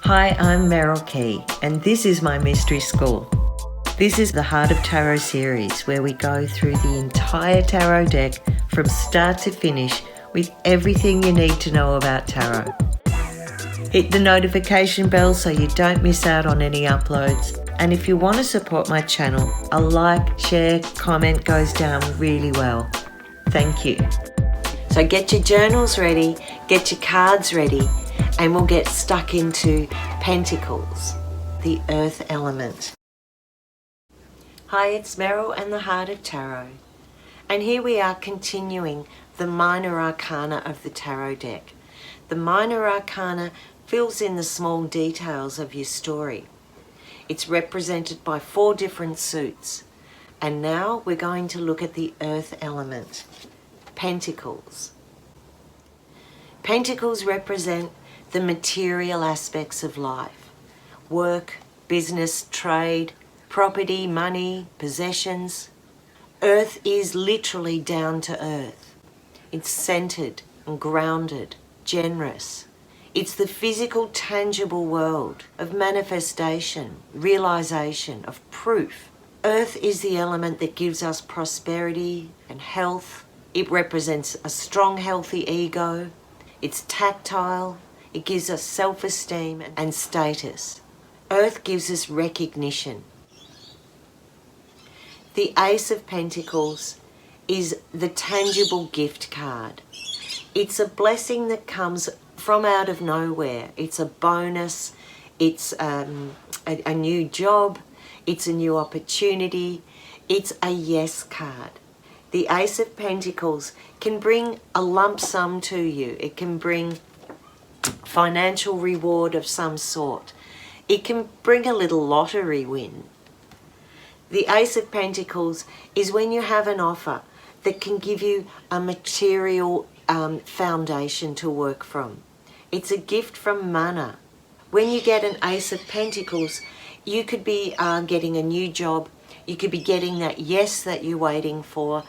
Hi, I'm Meryl Key, and this is my mystery school. This is the Heart of Tarot series where we go through the entire tarot deck from start to finish with everything you need to know about tarot. Hit the notification bell so you don't miss out on any uploads. And if you want to support my channel, a like, share, comment goes down really well. Thank you. So get your journals ready, get your cards ready, and we'll get stuck into Pentacles, the earth element. Hi, it's Meryl and the Heart of Tarot. And here we are continuing the Minor Arcana of the tarot deck. The Minor Arcana fills in the small details of your story. It's represented by 4 different suits. And now we're going to look at the earth element, Pentacles. Pentacles represent the material aspects of life: work, business, trade, property, money, possessions. Earth is literally down to earth. It's centered and grounded, generous. It's the physical, tangible world of manifestation, realization, of proof. Earth is the element that gives us prosperity and health. It represents a strong, healthy ego. It's tactile. It gives us self-esteem and status. Earth gives us recognition. The Ace of Pentacles is the tangible gift card. It's a blessing that comes from out of nowhere. It's a bonus. It's a new job. It's a new opportunity. It's a yes card. The Ace of Pentacles can bring a lump sum to you. It can bring financial reward of some sort. It can bring a little lottery win. The Ace of Pentacles is when you have an offer that can give you a material foundation to work from. It's a gift from mana. When you get an Ace of Pentacles, you could be getting a new job. You could be getting that yes that you're waiting for.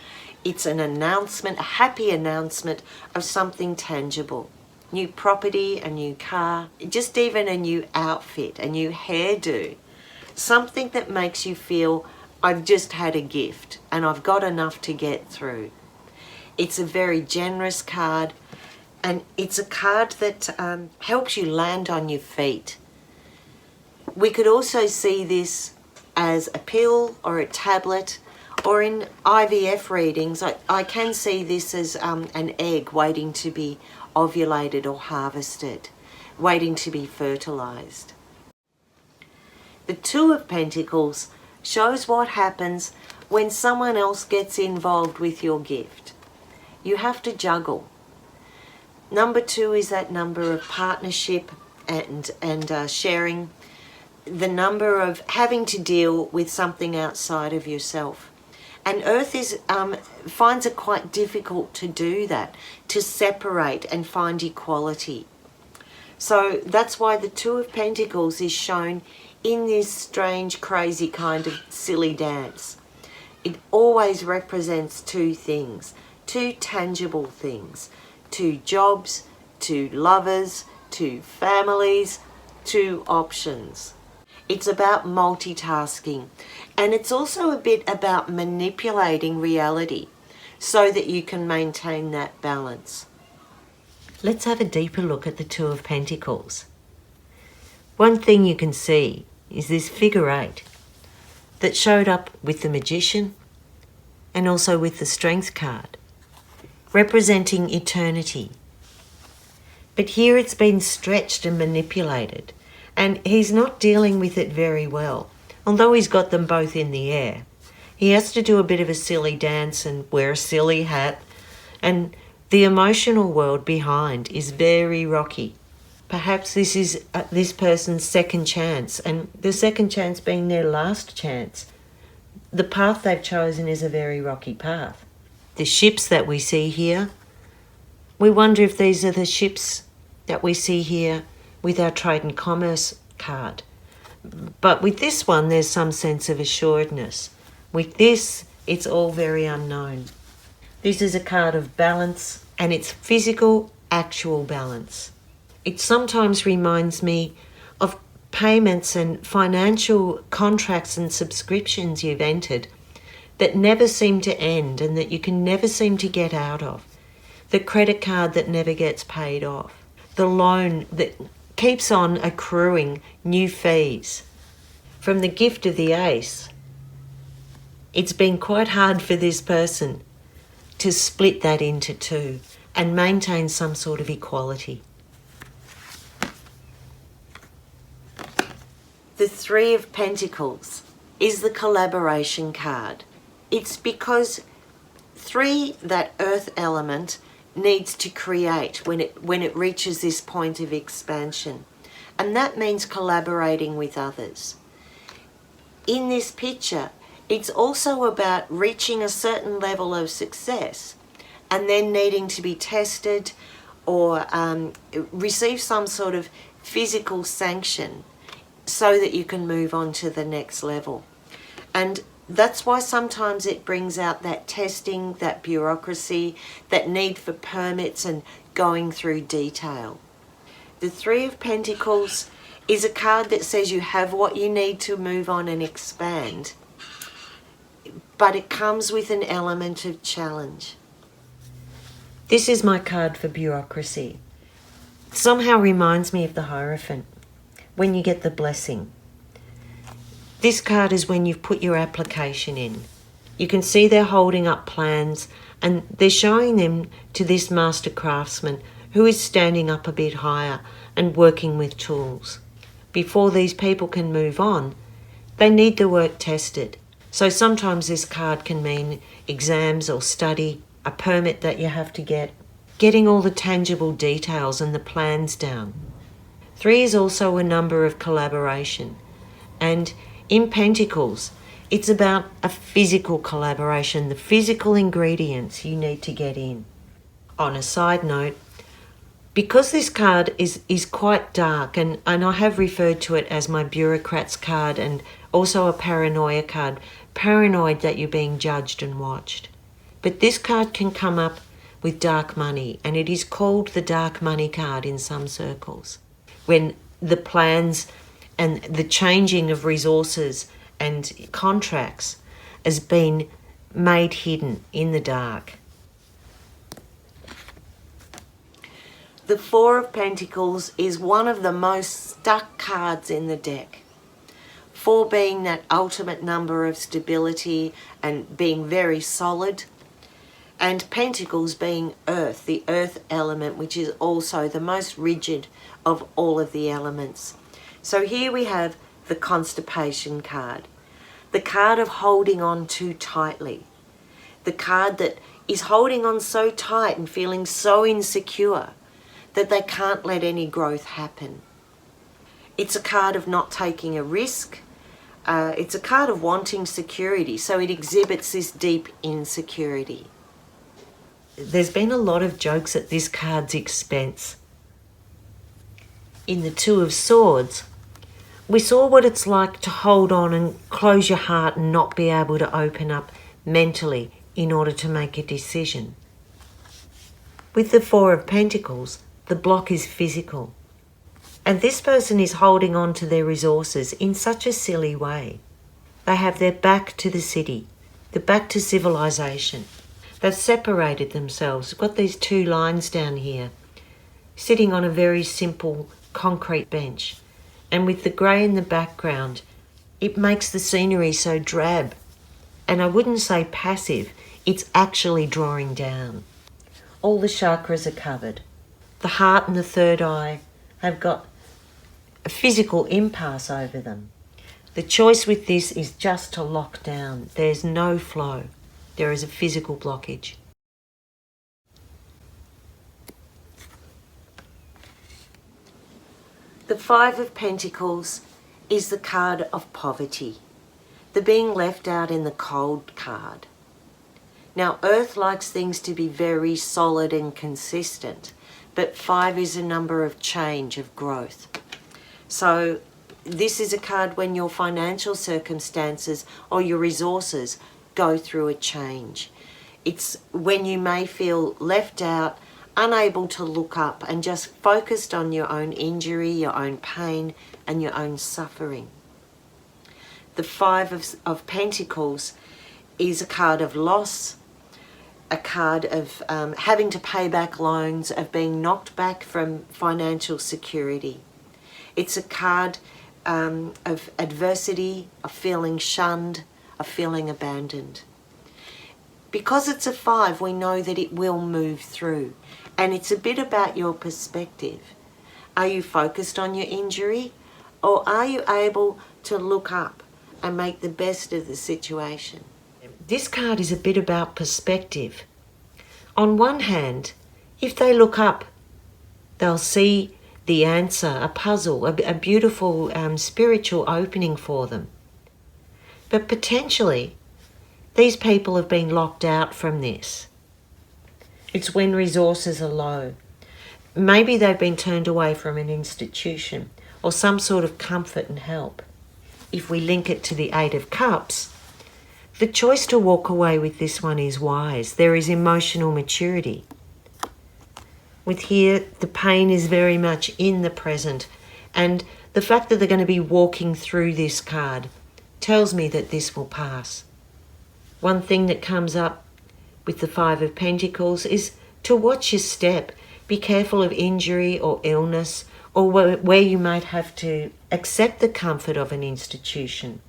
It's an announcement, a happy announcement of something tangible. New property, a new car, just even a new outfit, a new hairdo. Something that makes you feel, I've just had a gift and I've got enough to get through. It's a very generous card, and it's a card that helps you land on your feet. We could also see this as a pill or a tablet, or in IVF readings, I can see this as an egg waiting to be ovulated or harvested, waiting to be fertilized. The Two of Pentacles shows what happens when someone else gets involved with your gift. You have to juggle. Number 2 is that number of partnership and sharing, the number of having to deal with something outside of yourself. And Earth finds it quite difficult to do that, to separate and find equality. So that's why the Two of Pentacles is shown in this strange, crazy kind of silly dance. It always represents 2 things, 2 tangible things, 2 jobs, 2 lovers, 2 families, 2 options. It's about multitasking, and it's also a bit about manipulating reality so that you can maintain that balance. Let's have a deeper look at the Two of Pentacles. One thing you can see is this figure 8 that showed up with the Magician and also with the Strength card, representing eternity. But here it's been stretched and manipulated, and he's not dealing with it very well. Although he's got them both in the air, he has to do a bit of a silly dance and wear a silly hat, and the emotional world behind is very rocky. Perhaps this is this person's second chance, and the second chance being their last chance. The path they've chosen is a very rocky path. The ships that we see here, we wonder if these are the ships that we see here with our trade and commerce card. But with this one, there's some sense of assuredness. With this, it's all very unknown. This is a card of balance, and it's physical, actual balance. It sometimes reminds me of payments and financial contracts and subscriptions you've entered that never seem to end and that you can never seem to get out of. The credit card that never gets paid off. The loan that keeps on accruing new fees. From the gift of the Ace, it's been quite hard for this person to split that into two and maintain some sort of equality. The Three of Pentacles is the collaboration card. It's because 3, that earth element, needs to create when it reaches this point of expansion. And that means collaborating with others. In this picture, it's also about reaching a certain level of success and then needing to be tested or receive some sort of physical sanction so that you can move on to the next level. And that's why sometimes it brings out that testing, that bureaucracy, that need for permits and going through detail. The Three of Pentacles is a card that says you have what you need to move on and expand, but it comes with an element of challenge. This is my card for bureaucracy. It somehow reminds me of the Hierophant when you get the blessing. This card is when you've put your application in. You can see they're holding up plans and they're showing them to this master craftsman who is standing up a bit higher and working with tools. Before these people can move on, they need the work tested. So sometimes this card can mean exams or study, a permit that you have to get, getting all the tangible details and the plans down. 3 is also a number of collaboration. And in Pentacles, it's about a physical collaboration, the physical ingredients you need to get in. On a side note, because this card is quite dark, and I have referred to it as my bureaucrat's card and also a paranoia card, paranoid that you're being judged and watched. But this card can come up with dark money, and it is called the dark money card in some circles, when the plans and the changing of resources and contracts has been made hidden in the dark. The Four of Pentacles is one of the most stuck cards in the deck. 4 being that ultimate number of stability and being very solid, and Pentacles being earth, the earth element, which is also the most rigid of all of the elements. So here we have the constipation card, the card of holding on too tightly, the card that is holding on so tight and feeling so insecure that they can't let any growth happen. It's a card of not taking a risk. It's a card of wanting security, so it exhibits this deep insecurity. There's been a lot of jokes at this card's expense. In the Two of Swords, we saw what it's like to hold on and close your heart and not be able to open up mentally in order to make a decision. With the Four of Pentacles, the block is physical. And this person is holding on to their resources in such a silly way. They have their back to the city, their back to civilization. They've separated themselves. We've got these 2 lines down here, sitting on a very simple concrete bench. And with the grey in the background, it makes the scenery so drab. And I wouldn't say passive, it's actually drawing down. All the chakras are covered. The heart and the third eye have got a physical impasse over them. The choice with this is just to lock down. There's no flow. There is a physical blockage. The Five of Pentacles is the card of poverty, the being left out in the cold card. Now, Earth likes things to be very solid and consistent, but 5 is a number of change, of growth. So this is a card when your financial circumstances or your resources go through a change. It's when you may feel left out, unable to look up and just focused on your own injury, your own pain, and your own suffering. The Five of Pentacles is a card of loss, a card of having to pay back loans, of being knocked back from financial security. It's a card of adversity, of feeling shunned, of feeling abandoned. Because it's a 5, we know that it will move through. And it's a bit about your perspective. Are you focused on your injury, or are you able to look up and make the best of the situation? This card is a bit about perspective. On one hand, if they look up, they'll see the answer, a puzzle, a beautiful spiritual opening for them. But potentially, these people have been locked out from this. It's when resources are low. Maybe they've been turned away from an institution or some sort of comfort and help. If we link it to the 8 of Cups, the choice to walk away with this one is wise. There is emotional maturity. With here, the pain is very much in the present, and the fact that they're going to be walking through this card tells me that this will pass. One thing that comes up with the 5 of Pentacles is to watch your step. Be careful of injury or illness, or where you might have to accept the comfort of an institution.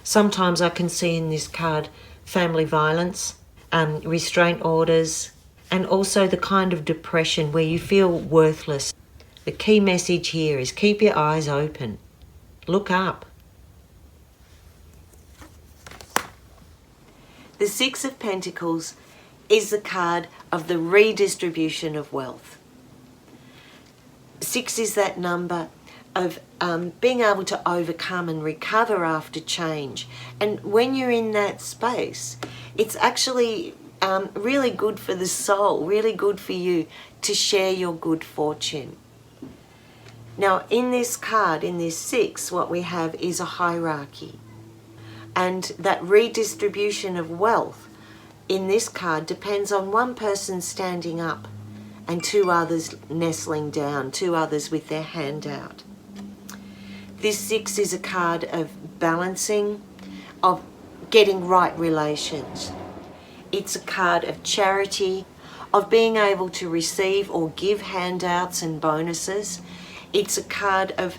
Sometimes I can see in this card family violence, restraint orders, and also the kind of depression where you feel worthless. The key message here is keep your eyes open. Look up. The 6 of Pentacles is the card of the redistribution of wealth. 6 is that number of being able to overcome and recover after change. And when you're in that space, it's actually really good for the soul, really good for you to share your good fortune. Now, in this card, in this 6, what we have is a hierarchy. And that redistribution of wealth in this card depends on one person standing up and 2 others nestling down, 2 others with their hand out. This 6 is a card of balancing, of getting right relations. It's a card of charity, of being able to receive or give handouts and bonuses. It's a card of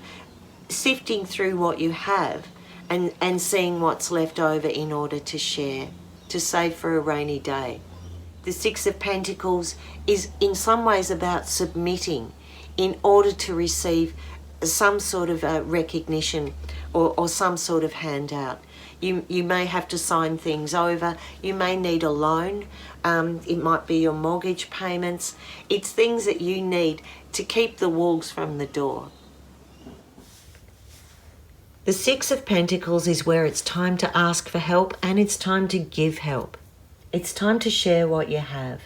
sifting through what you have and seeing what's left over in order to share, to save for a rainy day. The 6 of Pentacles is in some ways about submitting in order to receive some sort of recognition or some sort of handout. You may have to sign things over. You may need a loan. It might be your mortgage payments. It's things that you need to keep the wolves from the door. The 6 of Pentacles is where it's time to ask for help and it's time to give help. It's time to share what you have.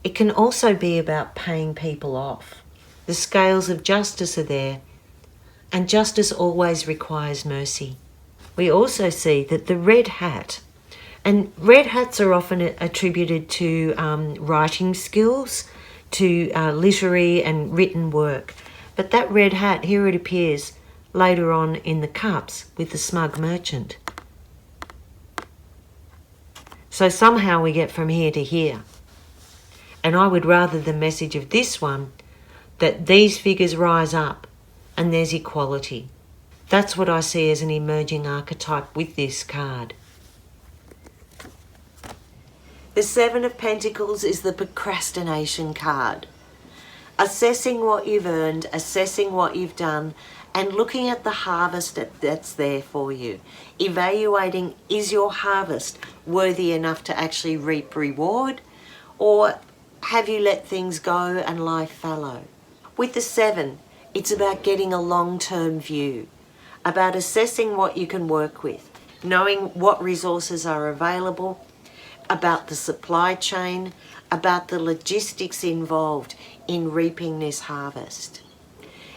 It can also be about paying people off. The scales of justice are there, and justice always requires mercy. We also see that the red hat, and red hats are often attributed to writing skills, to literary and written work. But that red hat, here it appears later on in the cups with the smug merchant. So somehow we get from here to here. And I would rather the message of this one that these figures rise up and there's equality. That's what I see as an emerging archetype with this card. The 7 of Pentacles is the procrastination card. Assessing what you've earned, assessing what you've done, and looking at the harvest that's there for you. Evaluating, is your harvest worthy enough to actually reap reward, or have you let things go and lie fallow? With the 7, it's about getting a long-term view, about assessing what you can work with, knowing what resources are available, about the supply chain, about the logistics involved in reaping this harvest.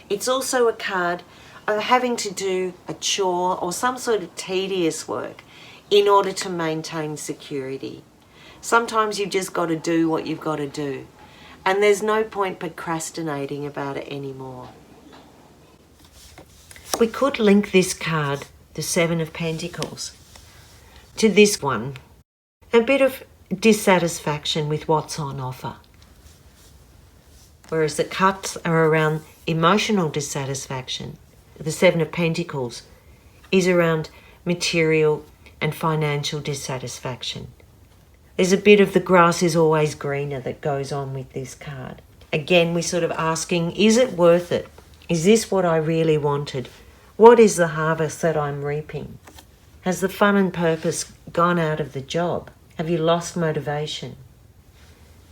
It's also a card of having to do a chore or some sort of tedious work in order to maintain security. Sometimes you've just got to do what you've got to do. And there's no point procrastinating about it anymore. We could link this card, the Seven of Pentacles, to this one. A bit of dissatisfaction with what's on offer. Whereas the cups are around emotional dissatisfaction. The Seven of Pentacles is around material and financial dissatisfaction. There's a bit of the grass is always greener that goes on with this card. Again, we're sort of asking, is it worth it? Is this what I really wanted? What is the harvest that I'm reaping? Has the fun and purpose gone out of the job? Have you lost motivation?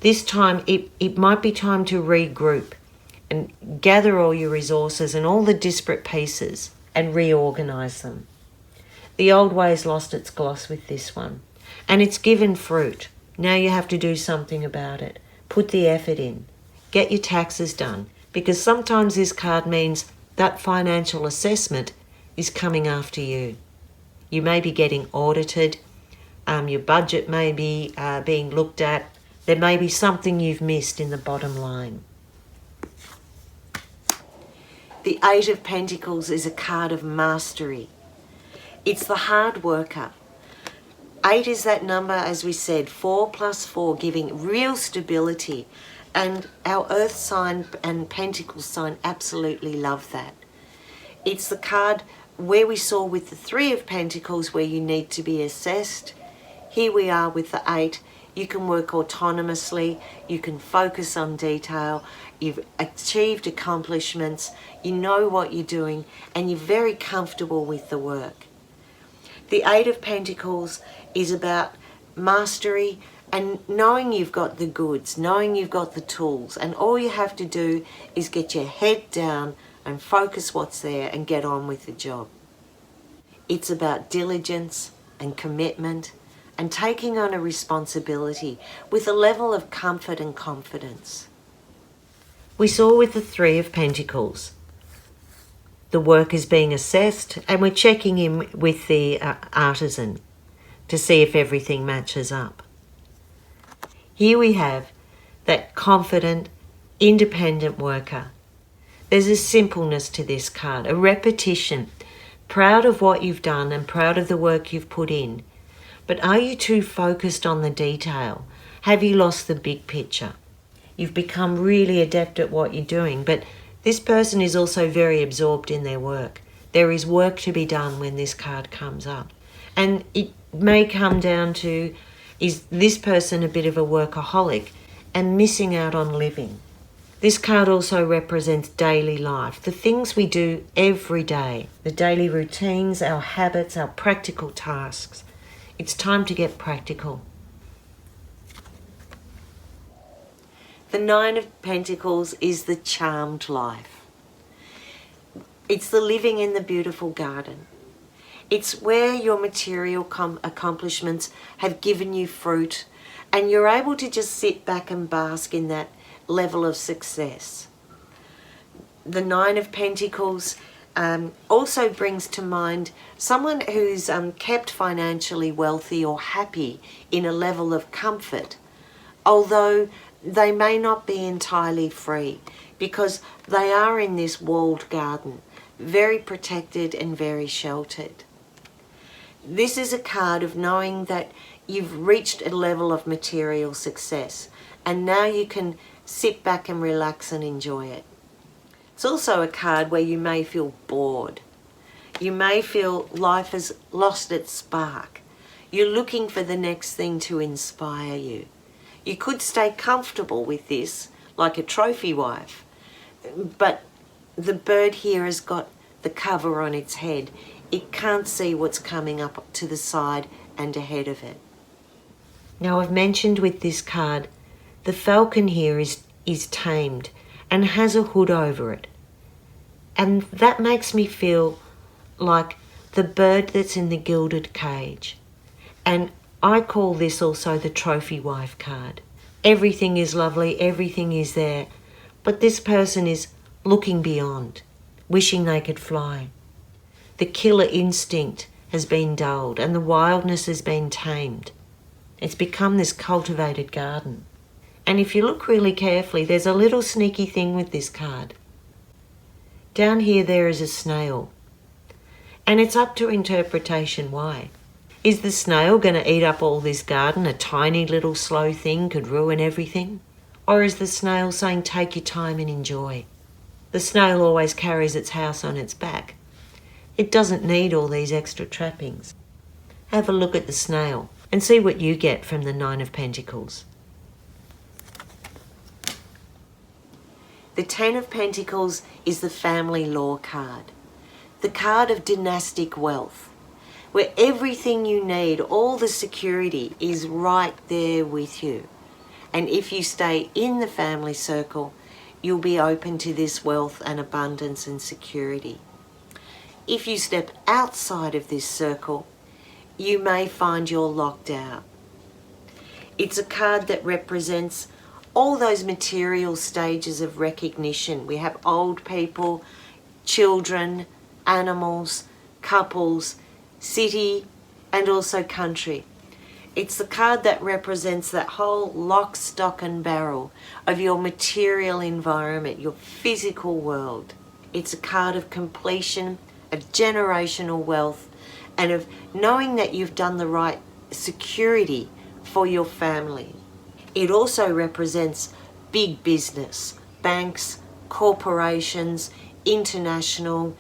This time, it might be time to regroup and gather all your resources and all the disparate pieces and reorganise them. The old way has lost its gloss with this one. And it's given fruit. Now you have to do something about it. Put the effort in. Get your taxes done. Because sometimes this card means that financial assessment is coming after you. You may be getting audited. Your budget may be being looked at. There may be something you've missed in the bottom line. The Eight of Pentacles is a card of mastery. It's the hard worker. 8 is that number, as we said, 4 plus 4, giving real stability. And our Earth sign and Pentacles sign absolutely love that. It's the card where we saw with the 3 of Pentacles where you need to be assessed. Here we are with the 8. You can work autonomously. You can focus on detail. You've achieved accomplishments. You know what you're doing. And you're very comfortable with the work. The 8 of Pentacles is about mastery and knowing you've got the goods, knowing you've got the tools, and all you have to do is get your head down and focus what's there and get on with the job. It's about diligence and commitment and taking on a responsibility with a level of comfort and confidence. We saw with the 3 of Pentacles, the work is being assessed and we're checking in with the artisan to see if everything matches up. Here we have that confident, independent worker. There's a simpleness to this card, a repetition, proud of what you've done and proud of the work you've put in. But are you too focused on the detail? Have you lost the big picture? You've become really adept at what you're doing, but this person is also very absorbed in their work. There is work to be done when this card comes up. And it may come down to, is this person a bit of a workaholic and missing out on living? This card also represents daily life, the things we do every day, the daily routines, our habits, our practical tasks. It's time to get practical. The 9 of Pentacles is the charmed life. It's the living in the beautiful garden. It's where your material accomplishments have given you fruit and you're able to just sit back and bask in that level of success. The 9 of Pentacles also brings to mind someone who's kept financially wealthy or happy in a level of comfort, although they may not be entirely free because they are in this walled garden, very protected and very sheltered. This is a card of knowing that you've reached a level of material success and now you can sit back and relax and enjoy it. It's also a card where you may feel bored. You may feel life has lost its spark. You're looking for the next thing to inspire you. You could stay comfortable with this, like a trophy wife, but the bird here has got the cover on its head. It can't see what's coming up to the side and ahead of it. Now I've mentioned with this card, the falcon here is tamed and has a hood over it. And that makes me feel like the bird that's in the gilded cage. And I call this also the trophy wife card. Everything is lovely, everything is there, but this person is looking beyond, wishing they could fly. The killer instinct has been dulled and the wildness has been tamed. It's become this cultivated garden. And if you look really carefully, there's a little sneaky thing with this card. Down here there is a snail. And it's up to interpretation why. Is the snail going to eat up all this garden? A tiny little slow thing could ruin everything? Or is the snail saying take your time and enjoy? The snail always carries its house on its back. It doesn't need all these extra trappings. Have a look at the snail and see what you get from the Nine of Pentacles. The Ten of Pentacles is the family law card. The card of dynastic wealth, where everything you need, all the security is right there with you. And if you stay in the family circle, you'll be open to this wealth and abundance and security. If you step outside of this circle, you may find you're locked out. It's a card that represents all those material stages of recognition. We have old people, children, animals, couples, city, and also country. It's the card that represents that whole lock, stock and barrel of your material environment, your physical world. It's a card of completion, of generational wealth, and of knowing that you've done the right security for your family. It also represents big business, banks, corporations, international,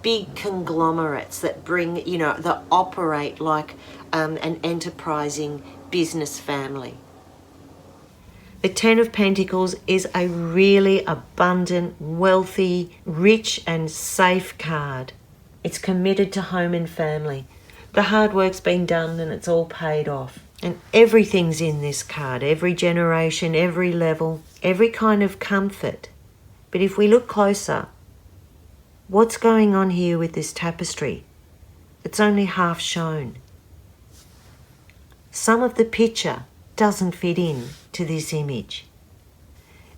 big conglomerates that bring, that operate like an enterprising business family. The Ten of Pentacles is a really abundant, wealthy, rich and safe card. It's committed to home and family. The hard work's been done and it's all paid off. And everything's in this card, every generation, every level, every kind of comfort. But if we look closer, what's going on here with this tapestry? It's only half shown. Some of the picture doesn't fit in to this image.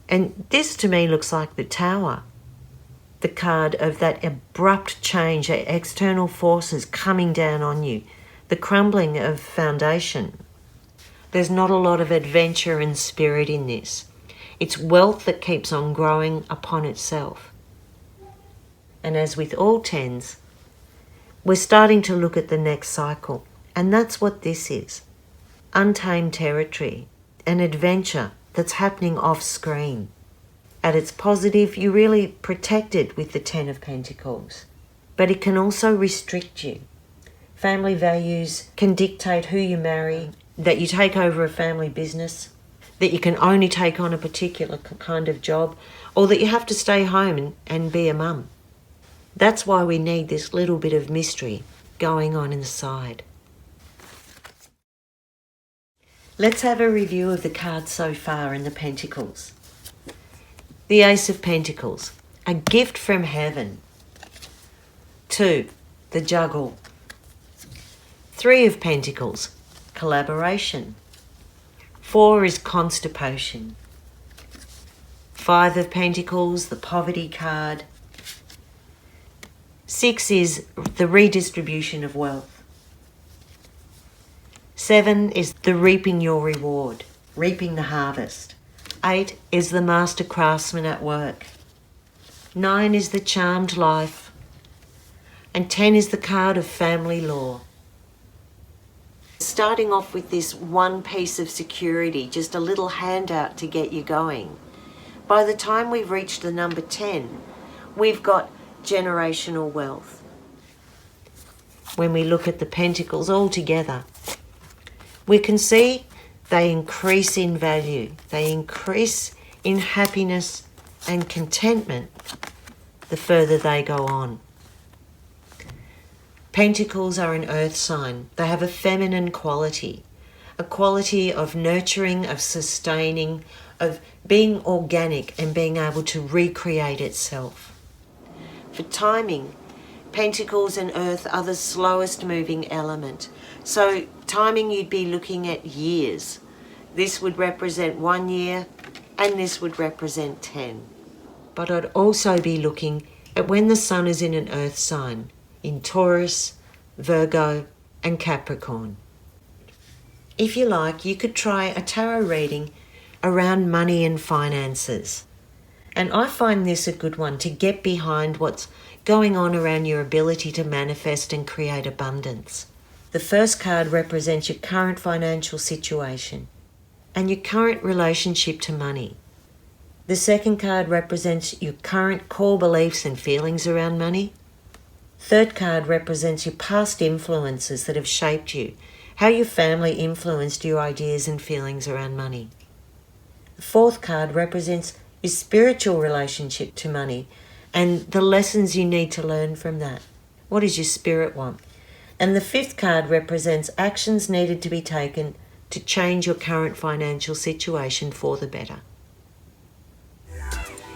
And this to me looks like the Tower, the card of that abrupt change, the external forces coming down on you, the crumbling of foundation. There's not a lot of adventure and spirit in this. It's wealth that keeps on growing upon itself. And as with all tens, we're starting to look at the next cycle. And that's what this is. Untamed territory, an adventure that's happening off screen. At its positive, you're really protected with the Ten of Pentacles. But it can also restrict you. Family values can dictate who you marry, that you take over a family business, that you can only take on a particular kind of job, or that you have to stay home and be a mum. That's why we need this little bit of mystery going on inside. Let's have a review of the cards so far in the Pentacles. The Ace of Pentacles, a gift from heaven. 2, the Juggle. 3 of Pentacles, collaboration. 4 is constipation. 5 of Pentacles, the poverty card. 6 is the redistribution of wealth. 7 is the reaping your reward, reaping the harvest. 8 is the master craftsman at work. 9 is the charmed life. And 10 is the card of family law. Starting off with this one piece of security, just a little handout to get you going. By the time we've reached the number 10, we've got generational wealth. When we look at the pentacles all together, we can see they increase in value. They increase in happiness and contentment the further they go on. Pentacles are an earth sign. They have a feminine quality, a quality of nurturing, of sustaining, of being organic and being able to recreate itself. For timing, Pentacles and earth are the slowest moving element. So timing, you'd be looking at years. This would represent 1 year and this would represent 10. But I'd also be looking at when the sun is in an earth sign, in Taurus, Virgo and Capricorn. If you like, you could try a tarot reading around money and finances. And I find this a good one to get behind what's going on around your ability to manifest and create abundance. The first card represents your current financial situation and your current relationship to money. The second card represents your current core beliefs and feelings around money. Third card represents your past influences that have shaped you, how your family influenced your ideas and feelings around money. The fourth card represents your spiritual relationship to money and the lessons you need to learn from that. What does your spirit want? And the fifth card represents actions needed to be taken to change your current financial situation for the better.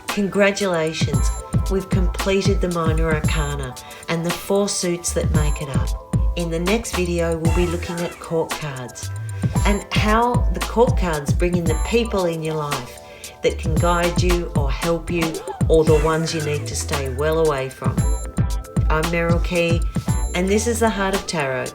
Congratulations, we've completed the Minor Arcana and the 4 suits that make it up. In the next video, we'll be looking at court cards and how the court cards bring in the people in your life that can guide you or help you, or the ones you need to stay well away from. I'm Meryl Key, and this is the Heart of Tarot.